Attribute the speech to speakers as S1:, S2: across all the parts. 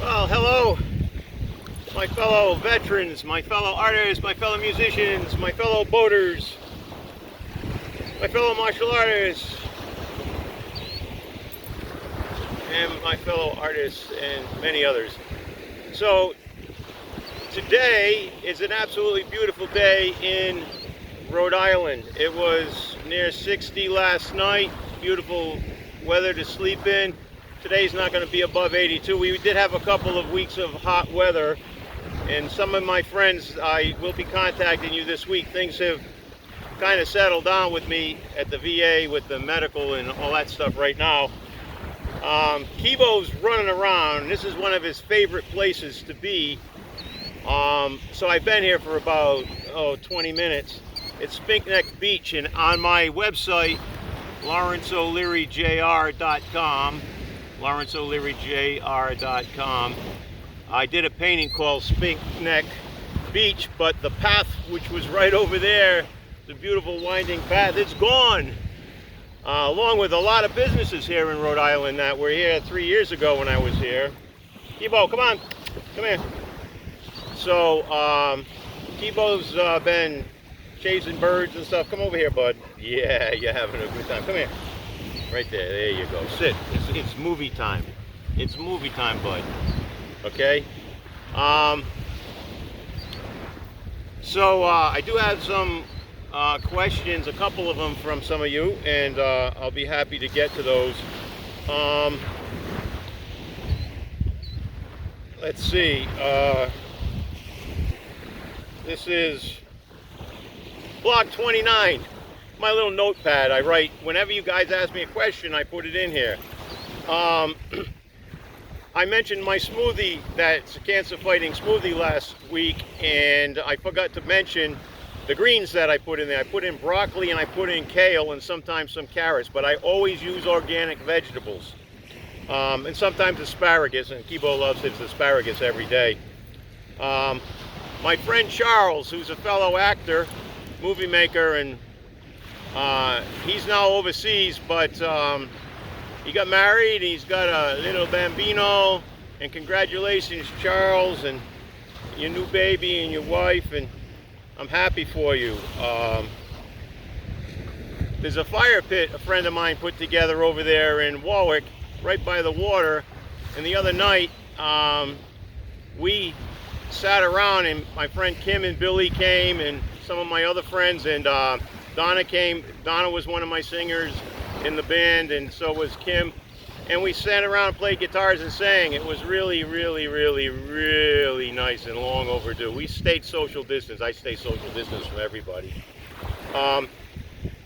S1: Well, hello, my fellow veterans, my fellow artists, my fellow musicians, my fellow boaters, my fellow martial artists, and my fellow artists, and many others. So, today is an absolutely beautiful day in Rhode Island. It was near 60 last night, beautiful weather to sleep in. Today's not going to be above 82. We did have a couple of weeks of hot weather, and some of my friends, I will be contacting you this week. Things have kind of settled down with me at the VA with the medical and all that stuff right now. Kibo's running around. This is one of his favorite places to be. So I've been here for about 20 minutes. It's Spink Neck Beach, and on my website, LawrenceO'LearyJR.com, LawrenceO'LearyJR.com, I did a painting called Spink Neck Beach, but the path, which was right over there, the beautiful winding path, it's gone. Along with a lot of businesses here in Rhode Island that were here 3 years ago when I was here. Kibo, come on, come here. So, Kibo's been chasing birds and stuff. Come over here, bud. Yeah, you're having a good time. Come here. Right there you go. Sit. It's movie time. It's movie time, bud. Okay? So, I do have some questions, a couple of them from some of you, and I'll be happy to get to those. Let's see. This is Block 29. My little notepad. I write, whenever you guys ask me a question, I put it in here. I mentioned my smoothie, that's a cancer fighting smoothie last week, and I forgot to mention the greens that I put in there. I put in broccoli and I put in kale and sometimes some carrots, but I always use organic vegetables. And sometimes asparagus, and Kibo loves his asparagus every day. My friend Charles, who's a fellow actor, movie maker, and he's now overseas, but he got married, he's got a little bambino, and congratulations, Charles, and your new baby and your wife, and I'm happy for you. There's a fire pit a friend of mine put together over there in Warwick, right by the water, and the other night we sat around, and my friend Kim and Billy came, and some of my other friends, and Donna came. Donna was one of my singers in the band, and so was Kim, and we sat around and played guitars and sang. It was really, really, really, really nice and long overdue. We stayed social distance. I stay social distance from everybody.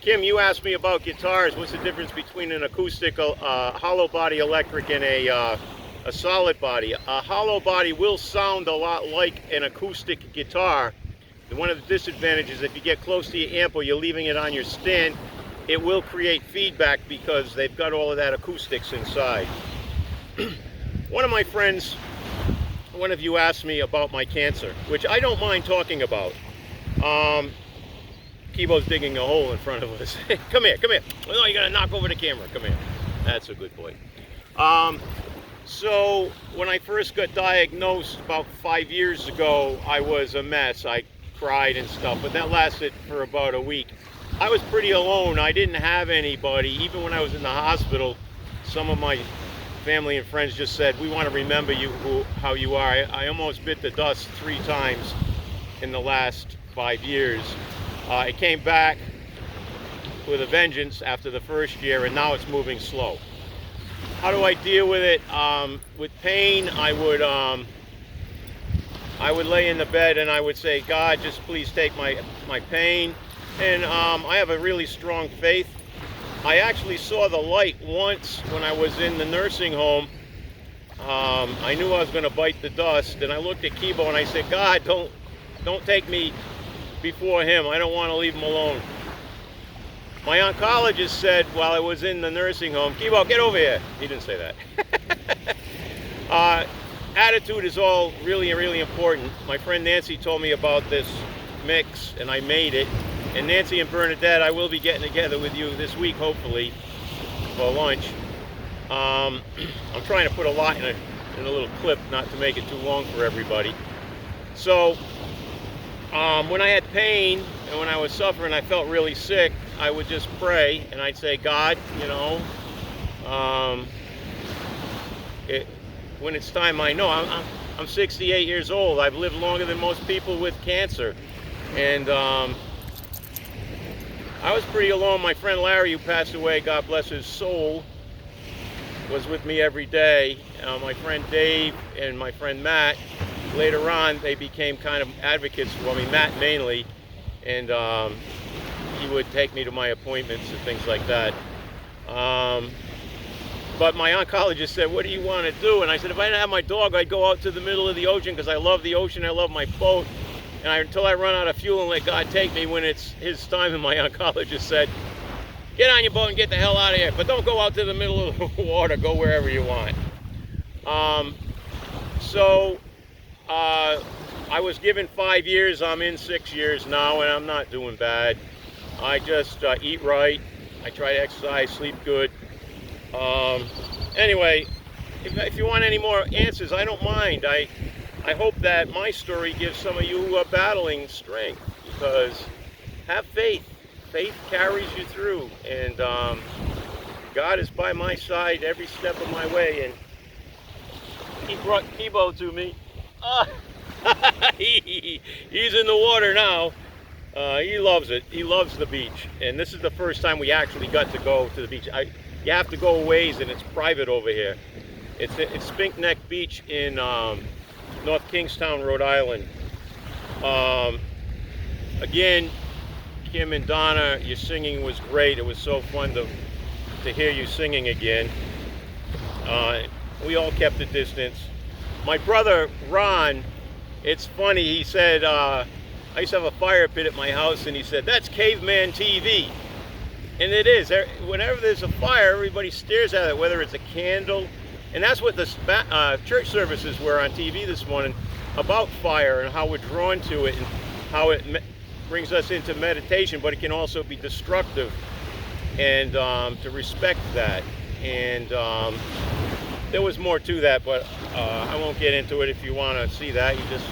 S1: Kim, you asked me about guitars. What's the difference between an acoustic, hollow body electric, and a solid body? A hollow body will sound a lot like an acoustic guitar. And one of the disadvantages, if you get close to your amp or you're leaving it on your stand, it will create feedback because they've got all of that acoustics inside. One of my friends, one of you asked me about my cancer, which I don't mind talking about. Kibo's digging a hole in front of us. Come here, come here. Oh, you gotta knock over the camera. Come here. That's a good boy. So when I first got diagnosed about 5 years ago, I was a mess. I cried and stuff, but that lasted for about a week. I was pretty alone. I didn't have anybody. Even when I was in the hospital, some of my family and friends just said, we want to remember you, how you are. I almost bit the dust 3 times in the last 5 years. It came back with a vengeance after the first year, and now it's moving slow. How do I deal with it? With pain, I would lay in the bed and I would say, God, just please take my pain. And I have a really strong faith. I actually saw the light once when I was in the nursing home. I knew I was going to bite the dust, and I looked at Kibo and I said, God, don't take me before him. I don't want to leave him alone. My oncologist said while I was in the nursing home, Kibo, get over here. He didn't say that. Attitude is all really, really important. My friend Nancy told me about this mix, and I made it. And Nancy and Bernadette, I will be getting together with you this week, hopefully, for lunch. I'm trying to put a lot in a in a little clip, not to make it too long for everybody. So when I had pain and when I was suffering, I felt really sick, I would just pray and I'd say, God, you know, when it's time, I know I'm 68 years old. I've lived longer than most people with cancer, and I was pretty alone. My friend Larry, who passed away, God bless his soul, was with me every day. My friend Dave and my friend Matt, later on, they became kind of advocates for me, Matt mainly, and he would take me to my appointments and things like that. But my oncologist said, what do you want to do? And I said, if I didn't have my dog, I'd go out to the middle of the ocean because I love the ocean, I love my boat. And until I run out of fuel and let God take me when it's his time. And my oncologist said, get on your boat and get the hell out of here. But don't go out to the middle of the water, go wherever you want. I was given 5 years, I'm in 6 years now, and I'm not doing bad. I just eat right, I try to exercise, sleep good. Anyway, if you want any more answers, I don't mind. I hope that my story gives some of you battling strength, because have faith. Faith carries you through, and God is by my side every step of my way. And he brought Kibo to me. He's in the water now. He loves it. He loves the beach, and this is the first time we actually got to go to the beach. You have to go a ways, and it's private over here. It's Spink Neck Beach in North Kingstown, Rhode Island. Again, Kim and Donna, your singing was great. It was so fun to hear you singing again. We all kept a distance. My brother Ron, it's funny, he said, I used to have a fire pit at my house, and he said, that's caveman TV. And it is. Whenever there's a fire, everybody stares at it, whether it's a candle. And that's what the church services were on TV this morning, about fire and how we're drawn to it and how it brings us into meditation, but it can also be destructive, and to respect that. And there was more to that, but I won't get into it. If you want to see that, you just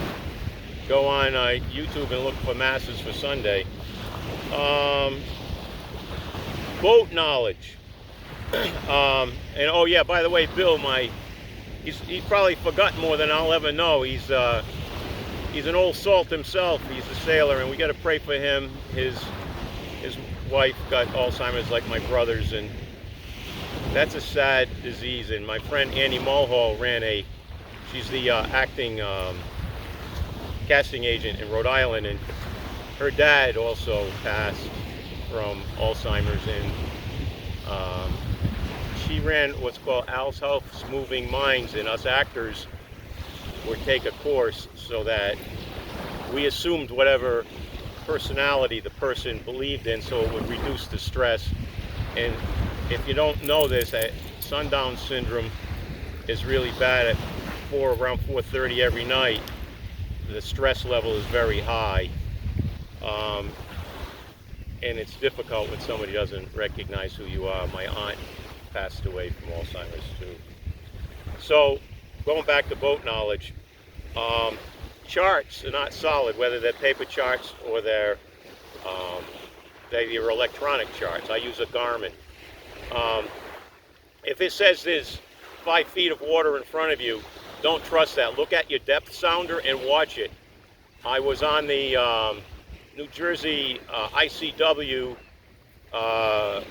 S1: go on YouTube and look for Masses for Sunday. Boat knowledge. And oh yeah, by the way, Bill, he's probably forgotten more than I'll ever know. He's an old salt himself. He's a sailor, and we got to pray for him. His wife got Alzheimer's like my brother's, and that's a sad disease. And my friend Annie Mulhall she's the acting casting agent in Rhode Island, and her dad also passed from Alzheimer's, and she ran what's called Al's House Moving Minds, and us actors would take a course so that we assumed whatever personality the person believed in, so it would reduce the stress. And if you don't know this, sundown syndrome is really bad at around 4:30 every night. The stress level is very high. And it's difficult when somebody doesn't recognize who you are. My aunt passed away from Alzheimer's too. So, going back to boat knowledge, charts are not solid, whether they're paper charts or they're your electronic charts. I use a Garmin. If it says there's 5 feet of water in front of you, don't trust that. Look at your depth sounder and watch it. I was on the New Jersey ICW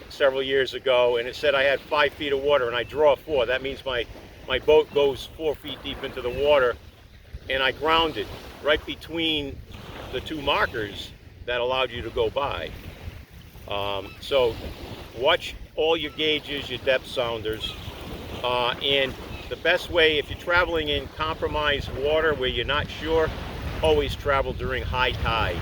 S1: several years ago, and it said I had 5 feet of water, and I draw 4. That means my boat goes 4 feet deep into the water, and I grounded right between the 2 markers that allowed you to go by. So watch all your gauges, your depth sounders, and the best way, if you're traveling in compromised water where you're not sure, always travel during high tide.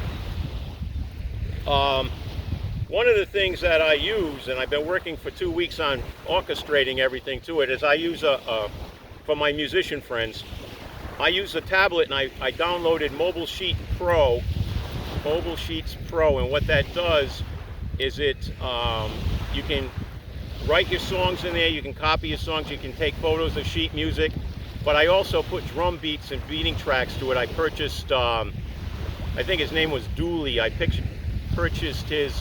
S1: One of the things that I use, and I've been working for 2 weeks on orchestrating everything to it, is I use for my musician friends, I use a tablet, and I downloaded Mobile Sheets Pro, and what that does is you can write your songs in there, you can copy your songs, you can take photos of sheet music, but I also put drum beats and beating tracks to it. I purchased, I think his name was Dooley. I purchased his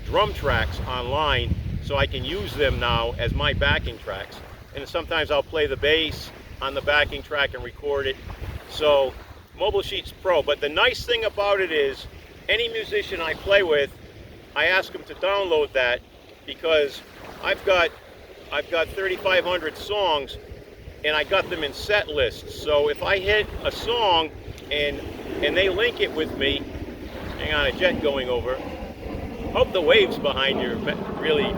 S1: drum tracks online so I can use them now as my backing tracks. And sometimes I'll play the bass on the backing track and record it. So Mobile Sheets Pro. But the nice thing about it is any musician I play with, I ask them to download that, because I've got 3,500 songs and I got them in set lists. So if I hit a song and they link it with me, hang on, a jet going over. Hope the waves behind you really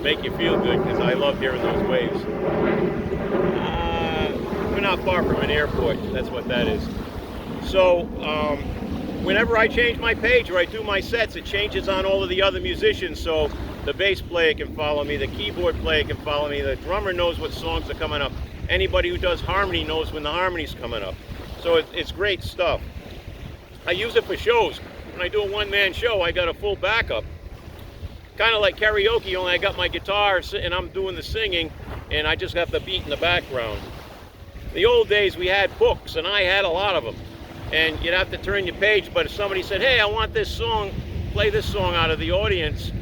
S1: make you feel good, because I love hearing those waves. We're not far from an airport, that's what that is. So whenever I change my page or I do my sets, it changes on all of the other musicians, so the bass player can follow me, the keyboard player can follow me, the drummer knows what songs are coming up. Anybody who does harmony knows when the harmony's coming up. So it's great stuff. I use it for shows. When I do a one-man show, I got a full backup. Kind of like karaoke, only I got my guitar and I'm doing the singing, and I just have the beat in the background. The old days we had books, and I had a lot of them. And you'd have to turn your page, but if somebody said, hey, I want this song, play this song out of the audience,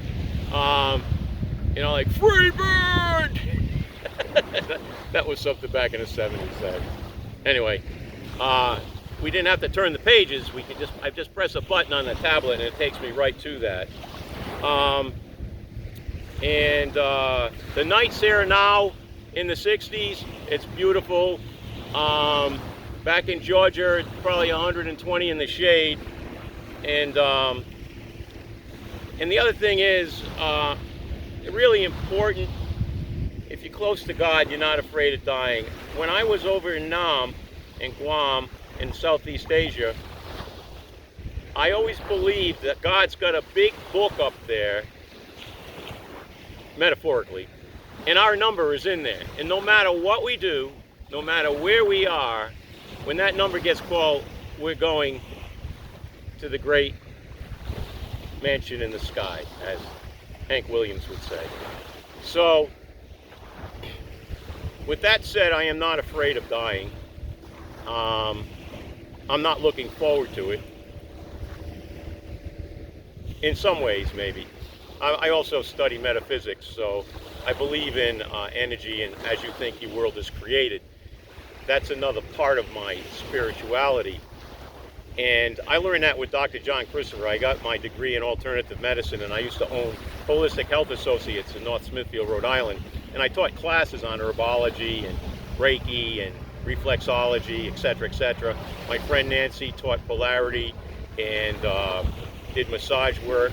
S1: you know, like Free Bird! That was something back in the 70s. Anyway, we didn't have to turn the pages. We could I just press a button on the tablet and it takes me right to that. The nights here now in the 60s, it's beautiful. Back in Georgia, it's probably 120 in the shade. And the other thing is, really important, if you're close to God, you're not afraid of dying. When I was over in Nam, in Guam, in Southeast Asia, I always believed that God's got a big book up there, metaphorically, and our number is in there. And no matter what we do, no matter where we are, when that number gets called, we're going to the great mansion in the sky, as Hank Williams would say. So, with that said, I am not afraid of dying. I'm not looking forward to it. In some ways, maybe. I also study metaphysics, so I believe in energy and as you think your world is created. That's another part of my spirituality. And I learned that with Dr. John Christopher. I got my degree in alternative medicine, and I used to own Holistic Health Associates in North Smithfield, Rhode Island. And I taught classes on herbology and Reiki and reflexology, etc., etc. My friend Nancy taught polarity and did massage work.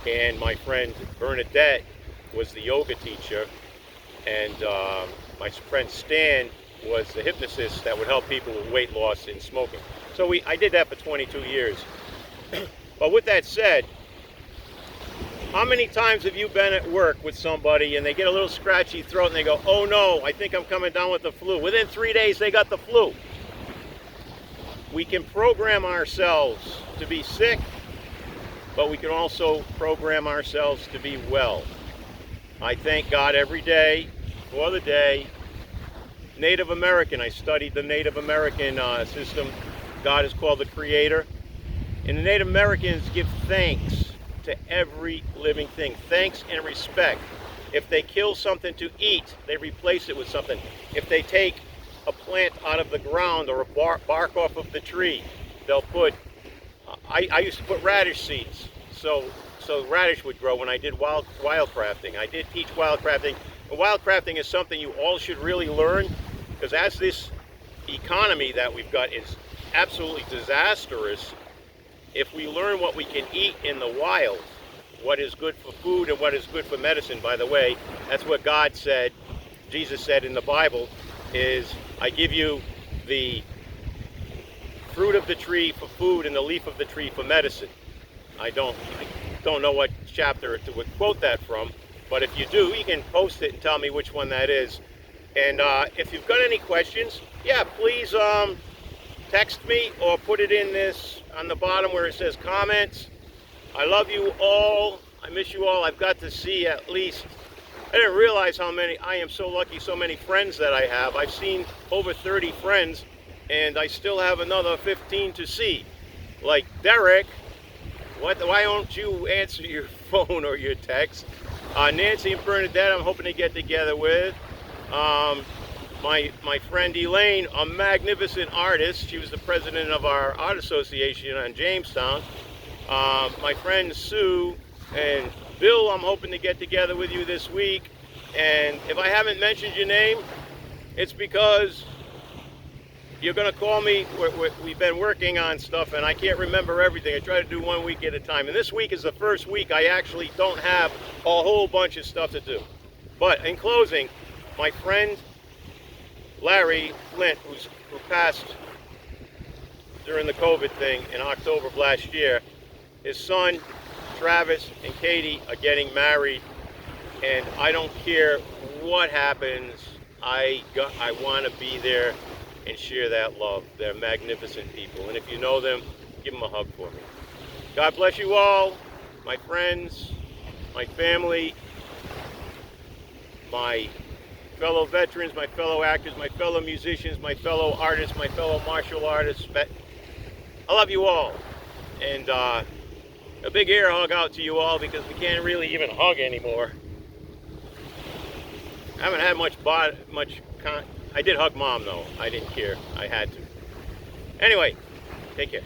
S1: And my friend Bernadette was the yoga teacher. And my friend Stan was the hypnotist that would help people with weight loss and smoking. So I did that for 22 years. But with that said, how many times have you been at work with somebody and they get a little scratchy throat and they go, oh no, I think I'm coming down with the flu. Within 3 days, they got the flu. We can program ourselves to be sick, but we can also program ourselves to be well. I thank God every day for the day. Native American, I studied the Native American system. God is called the Creator. And the Native Americans give thanks to every living thing. Thanks and respect. If they kill something to eat, they replace it with something. If they take a plant out of the ground or a bark off of the tree, they'll put, I used to put radish seeds. So radish would grow when I did wildcrafting. I did teach wildcrafting. And wildcrafting is something you all should really learn, because as this economy that we've got is absolutely disastrous, if we learn what we can eat in the wild, what is good for food and what is good for medicine, by the way, that's what God said, Jesus said in the Bible, is I give you the fruit of the tree for food and the leaf of the tree for medicine. I don't know what chapter to quote that from, but if you do, you can post it and tell me which one that is. And if you've got any questions, yeah, please text me or put it in this on the bottom where it says comments. I love you all. I miss you all. I've got to see at least, I didn't realize how many, I am so lucky, so many friends that I have. I've seen over 30 friends, and I still have another 15 to see. Like Derek, why don't you answer your phone or your text? Nancy and Bernadette, I'm hoping to get together with. My friend Elaine, a magnificent artist. She was the president of our art association in Jamestown. My friend Sue and Bill, I'm hoping to get together with you this week. And if I haven't mentioned your name, it's because you're going to call me. We've been working on stuff and I can't remember everything. I try to do 1 week at a time. And this week is the first week I actually don't have a whole bunch of stuff to do. But in closing, my friend Larry Flint, who passed during the COVID thing in October of last year, his son Travis and Katie are getting married, and I don't care what happens. I want to be there and share that love. They're magnificent people, and if you know them, give them a hug for me. God bless you all, my friends, my family, my fellow veterans, my fellow actors, my fellow musicians, my fellow artists, my fellow martial artists. I love you all, and a big air hug out to you all, because we can't really even hug anymore. I haven't had I did hug Mom though. I didn't care. I had to. Anyway, take care.